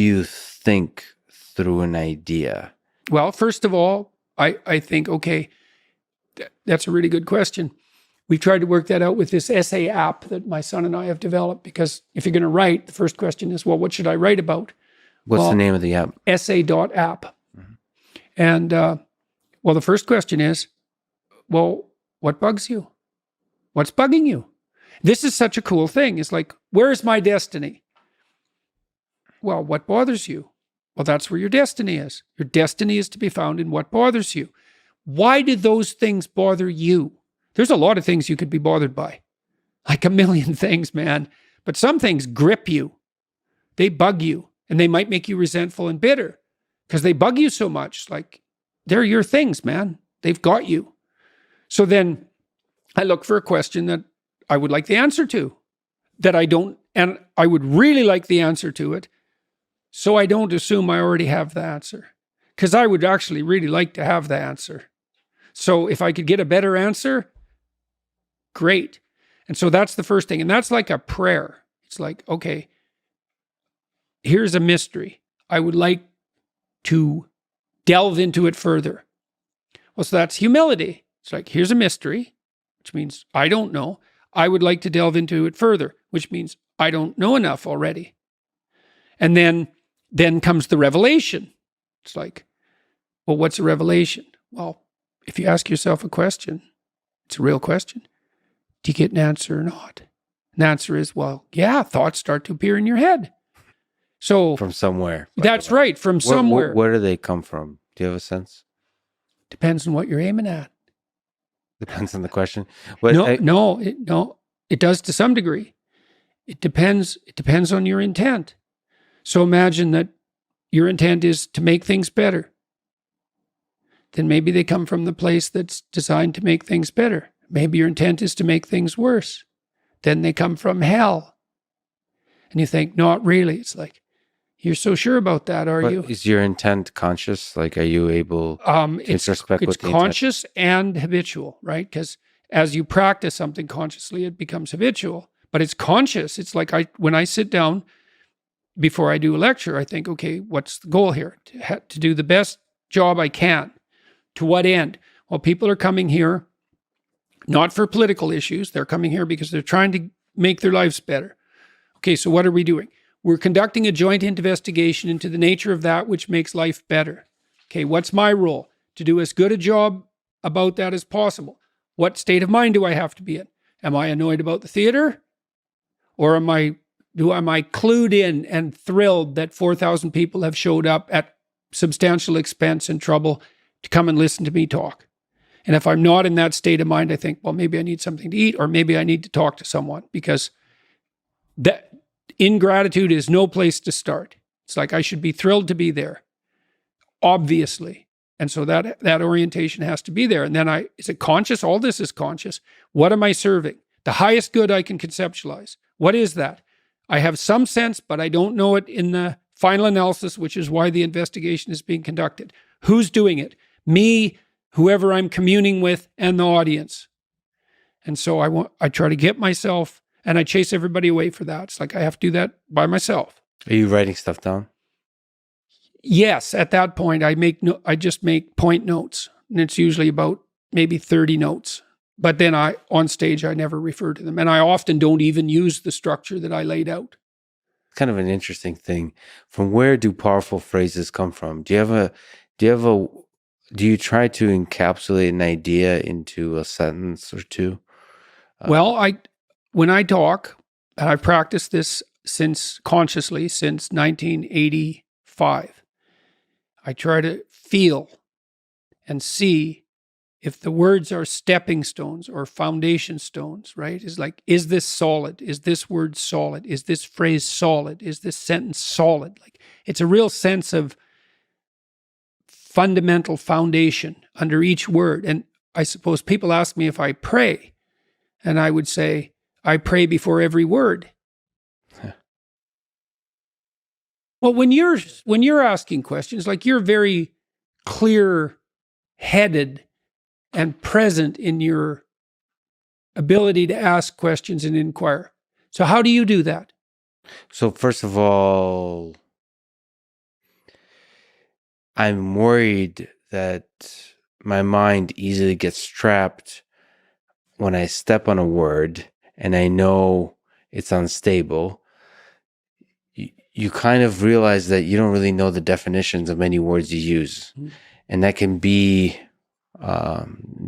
you think through an idea? Well, first of all, I think, okay, that's a really good question. We've tried to work that out with this essay app that my son and I have developed, because if you're going to write, the first question is, well, what should I write about? What's the name of the app? Essay.app. And, well, the first question is, well, what bugs you? What's bugging you? This is such a cool thing. It's like, where's my destiny? Well, what bothers you? Well, that's where your destiny is. Your destiny is to be found in what bothers you. Why do those things bother you? There's a lot of things you could be bothered by. Like a million things, man. But some things grip you. They bug you. And they might make you resentful and bitter because they bug you so much. Like, they're your things, man. They've got you. So then I look for a question that I would like the answer to, that I don't, and I would really like the answer to it, so I don't assume I already have the answer, because I would actually really like to have the answer. So if I could get a better answer, great. And so that's the first thing. And that's like a prayer. It's like, okay, here's a mystery. I would like to delve into it further. Well, so that's humility. It's like, here's a mystery, which means I don't know. I would like to delve into it further, which means I don't know enough already. And then comes the revelation. It's like, well, what's a revelation? Well, if you ask yourself a question, it's a real question. Do you get an answer or not? And the answer is, well, yeah, thoughts start to appear in your head. So From somewhere. That's right, from somewhere. Where do they come from? Do you have a sense? Depends on what you're aiming at. Depends on the question. But No, it does to some degree. It depends on your intent. So imagine that your intent is to make things better. Then maybe they come from the place that's designed to make things better. Maybe your intent is to make things worse. Then they come from hell. And you think, not really. It's like, you're so sure about that, are you? Is your intent conscious? Like, are you able to introspect it's conscious and habitual, right? Because as you practice something consciously, it becomes habitual. But it's conscious. It's like when I sit down before I do a lecture, I think, okay, what's the goal here? To do the best job I can. To what end? Well, people are coming here not for political issues. They're coming here because they're trying to make their lives better. Okay, so what are we doing? We're conducting a joint investigation into the nature of that which makes life better. Okay, what's my role? To do as good a job about that as possible. What state of mind do I have to be in? Am I annoyed about the theater? Or am I clued in and thrilled that 4,000 people have showed up at substantial expense and trouble to come and listen to me talk? And if I'm not in that state of mind, I think, well, maybe I need something to eat, or maybe I need to talk to someone, because that ingratitude is no place to start. It's like, I should be thrilled to be there, obviously. And so that orientation has to be there. And then is it conscious? All this is conscious. What am I serving? The highest good I can conceptualize. What is that? I have some sense, but I don't know it in the final analysis, which is why the investigation is being conducted. Who's doing it? Me, whoever I'm communing with, and the audience. And so I try to get myself, and I chase everybody away for that. It's like, I have to do that by myself. Are you writing stuff down? Yes, at that point, I just make point notes, and it's usually about maybe 30 notes. But then on stage, I never refer to them, and I often don't even use the structure that I laid out. Kind of an interesting thing. From where do powerful phrases come from? Do you try to encapsulate an idea into a sentence or two? Well, when I talk, and I've practiced this consciously since 1985, I try to feel and see if the words are stepping stones or foundation stones, right? It's like, is this solid? Is this word solid? Is this phrase solid? Is this sentence solid? Like, it's a real sense of fundamental foundation under each word. And I suppose people ask me if I pray, and I would say, I pray before every word. Well, when you're asking questions, like, you're very clear-headed and present in your ability to ask questions and inquire. So how do you do that? So first of all, I'm worried that my mind easily gets trapped when I step on a word and I know it's unstable. You kind of realize that you don't really know the definitions of many words you use. Mm-hmm. And that can be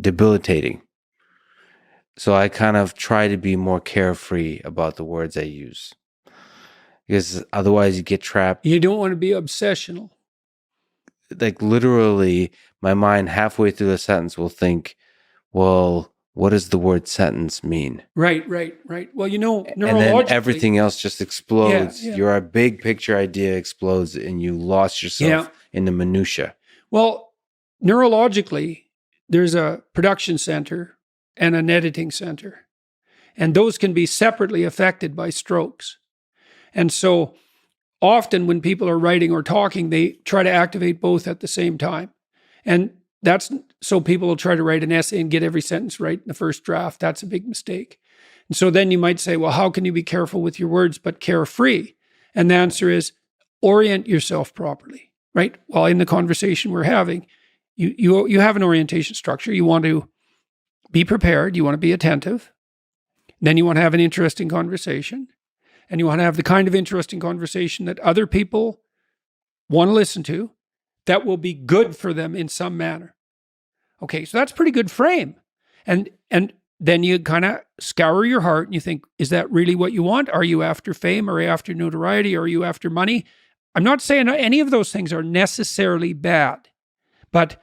debilitating. So I kind of try to be more carefree about the words I use. Because otherwise you get trapped. You don't want to be obsessional. Like literally, my mind halfway through the sentence will think, well, what does the word sentence mean? Right. Well, neurologically. And then everything else just explodes. Yeah. Your big picture idea explodes and you lost yourself in the minutia. Well, neurologically, there's a production center and an editing center. And those can be separately affected by strokes. And so often when people are writing or talking, they try to activate both at the same time. And that's so people will try to write an essay and get every sentence right in the first draft. That's a big mistake. And so then you might say, well, how can you be careful with your words but carefree? And the answer is orient yourself properly, right? While in the conversation we're having, you have an orientation structure. You want to be prepared. You want to be attentive. Then you want to have an interesting conversation. And you want to have the kind of interesting conversation that other people want to listen to that will be good for them in some manner. Okay, so that's a pretty good frame. And then you kind of scour your heart and you think, is that really what you want? Are you after fame? Are you after notoriety? Are you after money? I'm not saying any of those things are necessarily bad, but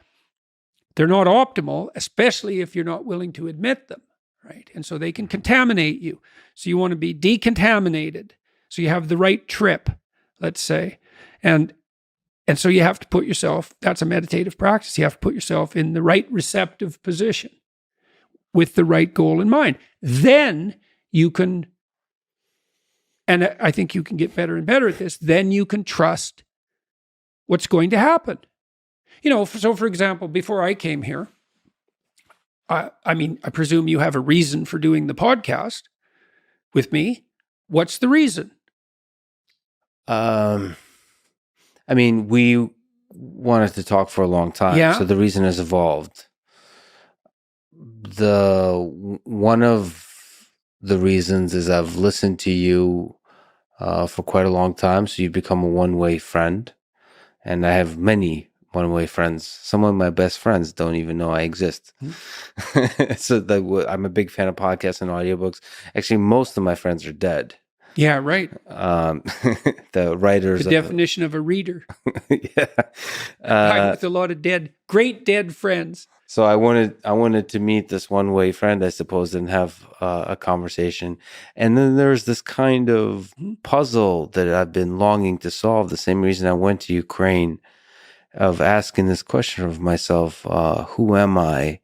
they're not optimal, especially if you're not willing to admit them, right? And so they can contaminate you. So you want to be decontaminated. So you have the right trip, let's say. And so you have to put yourself, that's a meditative practice. You have to put yourself in the right receptive position with the right goal in mind. Then you can, and I think you can get better and better at this, then you can trust what's going to happen. So for example, before I came here, I presume you have a reason for doing the podcast with me. What's the reason? We wanted to talk for a long time, so the reason has evolved. One of the reasons is I've listened to you for quite a long time, so you've become a one-way friend, and I have many one-way friends. Some of my best friends don't even know I exist. So I'm a big fan of podcasts and audiobooks. Actually, most of my friends are dead. Yeah, right. The writers. The definition of a reader. Yeah. With a lot of great dead friends. So I wanted to meet this one-way friend, I suppose, and have a conversation. And then there's this kind of puzzle that I've been longing to solve. The same reason I went to Ukraine, of asking this question of myself, who am I?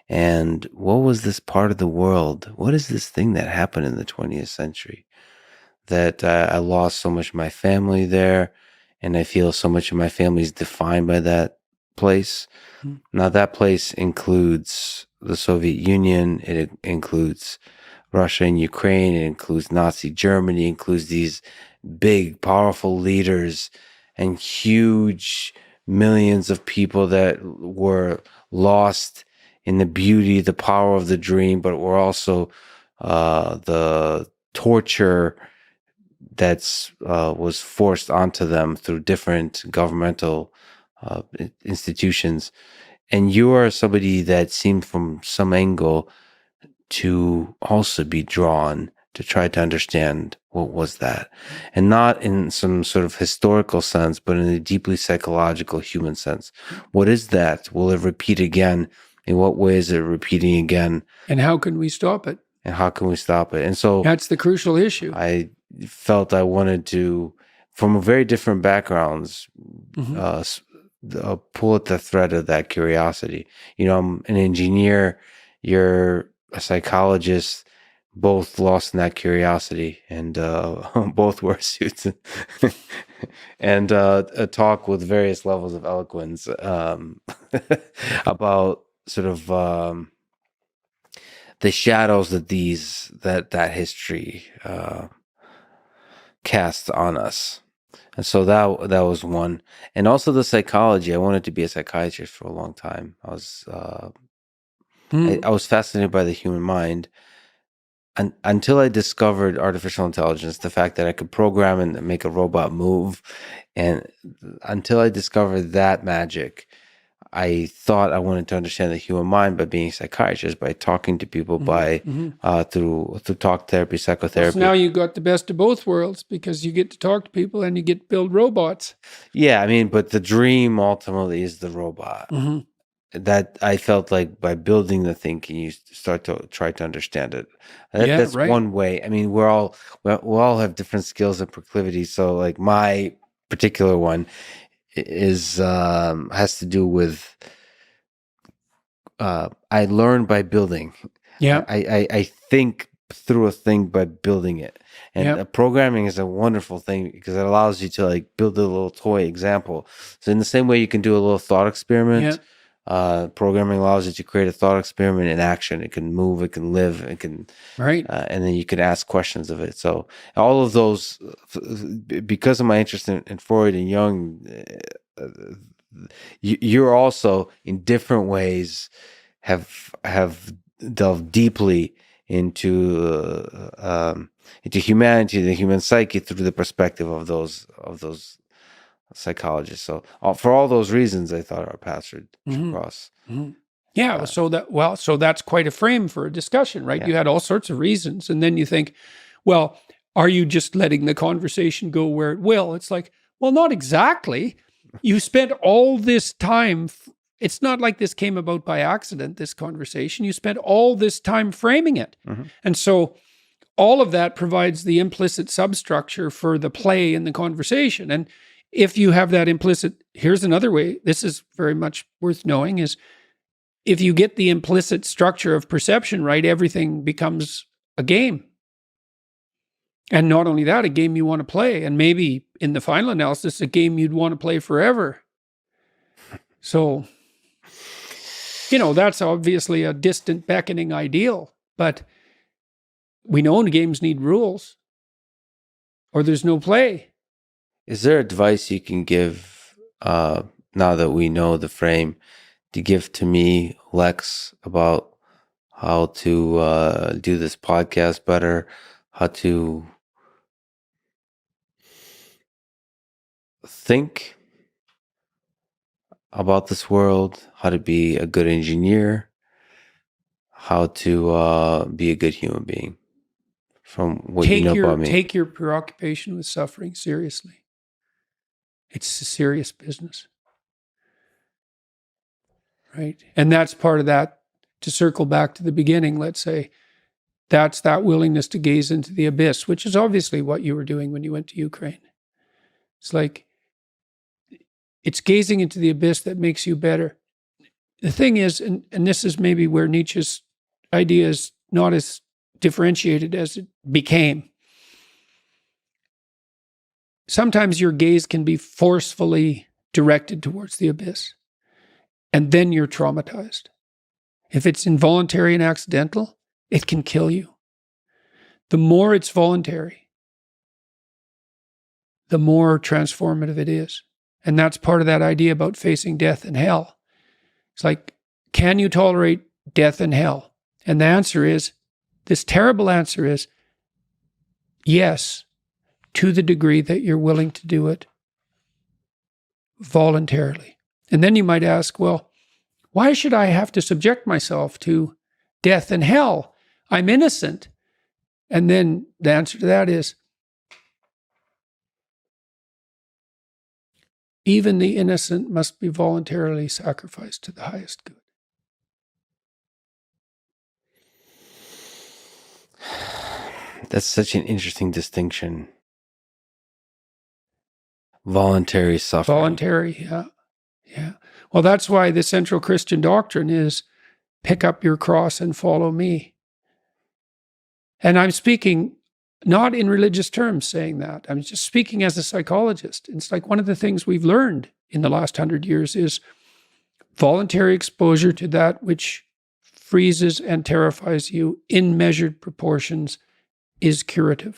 And what was this part of the world? What is this thing that happened in the 20th century? That I lost so much of my family there, and I feel so much of my family is defined by that place. Now, that place includes the Soviet Union, it includes Russia and Ukraine, it includes Nazi Germany, it includes these big, powerful leaders and huge millions of people that were lost in the beauty, the power of the dream, but were also the torture that was forced onto them through different governmental institutions. And you are somebody that seemed from some angle to also be drawn to try to understand what was that. And not in some sort of historical sense, but in a deeply psychological human sense. What is that? Will it repeat again? In what way is it repeating again? And how can we stop it? And so that's the crucial issue. I felt I wanted to, from very different backgrounds, pull at the thread of that curiosity. I'm an engineer, you're a psychologist, both lost in that curiosity, and both wear suits and talk with various levels of eloquence about sort of the shadows that that history cast on us. And so that was one. And also the psychology. I wanted to be a psychiatrist for a long time. I was fascinated by the human mind. And until I discovered artificial intelligence, the fact that I could program and make a robot move, and until I discovered that magic, I thought I wanted to understand the human mind by being a psychiatrist, by talking to people, through talk therapy, psychotherapy. So now you got the best of both worlds because you get to talk to people and you get to build robots. Yeah, I mean, but the dream ultimately is the robot. That I felt like by building the thing, can you start to try to understand it? That's right. one way. I mean, we all have different skills and proclivities. So, like my particular one is has to do with I learn by building. Yeah, I think through a thing by building it, and programming is a wonderful thing because it allows you to like build a little toy example. So in the same way you can do a little thought experiment. Programming allows you to create a thought experiment in action. It can move, it can live, it can and then you can ask questions of it. So all of those, because of my interest in Freud and Jung, you're also in different ways have delved deeply into humanity, the human psyche, through the perspective of those psychologists. So for all those reasons, I thought our paths should cross. Yeah. So that's quite a frame for a discussion, right? Yeah. You had all sorts of reasons. And then you think, well, are you just letting the conversation go where it will? It's like, well, not exactly. You spent all this time. It's not like this came about by accident, this conversation. You spent all this time framing it. And so all of that provides the implicit substructure for the play in the conversation. And if you have that implicit, here's another way, this is very much worth knowing, is if you get the implicit structure of perception right, everything becomes a game. And not only that, a game you want to play. And maybe in the final analysis, a game you'd want to play forever. So, that's obviously a distant beckoning ideal. But we know games need rules or there's no play. Is there advice you can give, now that we know the frame, to give to me, Lex, about how to do this podcast better, how to think about this world, how to be a good engineer, how to be a good human being, from what you know about me? Take your preoccupation with suffering seriously. It's a serious business. Right? And that's part of that, to circle back to the beginning, let's say, that's that willingness to gaze into the abyss, which is obviously what you were doing when you went to Ukraine. It's like, it's gazing into the abyss that makes you better. The thing is, and this is maybe where Nietzsche's idea is not as differentiated as it became. Sometimes your gaze can be forcefully directed towards the abyss, and then you're traumatized. If it's involuntary and accidental, it can kill you. The more it's voluntary, the more transformative it is. And that's part of that idea about facing death and hell. It's like, can you tolerate death and hell? And the answer is, this terrible answer is, yes, to the degree that you're willing to do it voluntarily. And then you might ask, well, why should I have to subject myself to death and hell? I'm innocent. And then the answer to that is, even the innocent must be voluntarily sacrificed to the highest good. That's such an interesting distinction. Voluntary suffering. Voluntary, yeah. Yeah. Well, that's why the central Christian doctrine is pick up your cross and follow me. And I'm speaking not in religious terms saying that. I'm just speaking as a psychologist. It's like one of the things we've learned in the last 100 years is voluntary exposure to that which freezes and terrifies you in measured proportions is curative.